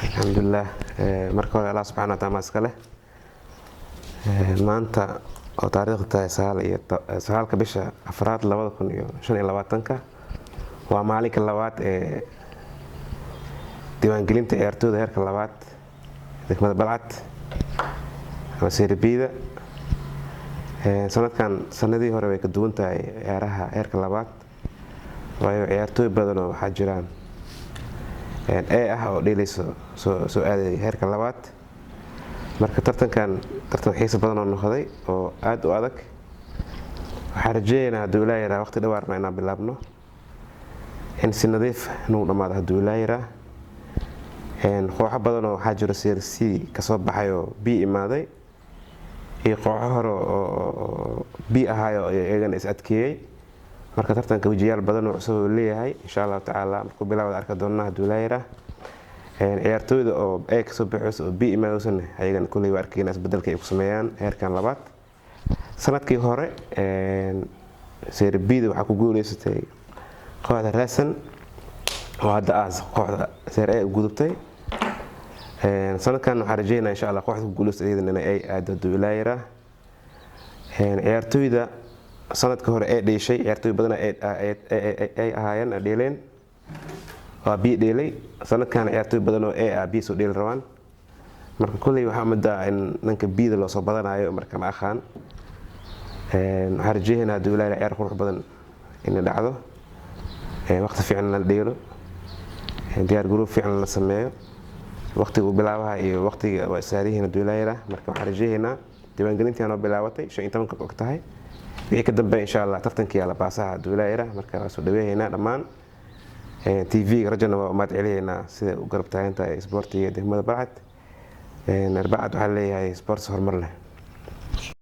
alxamdulilah. Marka hore allah subxaana wa taala iska leh. Maanta oo taariikhdu tahay sagaalka bisha afraad 2025 waa maalinka labaad ee diiwaangelinta ciyaartooyda heerka labaad degmada Balcad ama Serbida. Sanadkan sanadii hore way ka duwan tahay ciyaaraha heerka labaad, waayo ciyaartooy badan oo waxaa jiraan oo dheelayso soo aaday heerka labaad. Marka tartan xiiso badan oo noqday oo aad u adag. Waxaan rajeynayaa hadduu Ilaahay yiraahdo waqti dhawaarna inaan bilaabno in si nadiif nuu dhamaado hadduu Ilaahay yiraahdo. Kooxo badan oo waxaa jiro CRC ka soo baxay oo B imaaday iyo kooxo hore oo B ahaay oo iyagana is adkeeyay. Marka tartanka wajiyaal badan oo cusub leeyahay insha Allah taala markuu bilaawdo arki doonaa hadduu Ilaahay yiraahdo. Ciyaartooyda oo ay ka soo baxayso oo B imaadaysan ayagana kulli waa arkayna isbedelka ay ku sameeyaan heerkan labaad. Sanadkii hore Serbida waxaa ku guuleysatay kooxda Racing oo hadda kooxda Serie A u gudubtay. Sanadkan waxaan rajeynayaa insha Allah kooxda ku guuleysatay iyadana ay aad hadduu Ilaahay yiraahdo. Ciyaartooyda sanadkii hore ay dheeshay ciyaartooy badan ay ahaayeen dheeleen waa B dheelay. Sanadkan ciyaartooy badan oo A B soo dheel rabaan. Marka kulli waxa muddaa in nanka B loo soo badanayo marka ma aqaan. Waxaan rajeynayaa hadduu Ilaahay ciyaar qurux badan in dhacdo. Waqti fiican la dheelo. Diyaar garow fiican la sameeyo. Waqtiga uu bilaabaha iyo waqtiga waa saarihiin hadduu Ilaahay yiraahdo. Marka waxaan rajeynayaa diiwaangelintii aan bilaabatay 15 ka tahay. wixii ka dambeeyay insha Allah tartankii la baasaha hadduu Ilaahay yiraahdo. Marka waa soo dhaweeynaa dhammaan TV rajana waa maad celiyeena sida u garab taagan tahay isboortiga degmada Balcad. Balcad waxaa leeyahay sports horumar leh.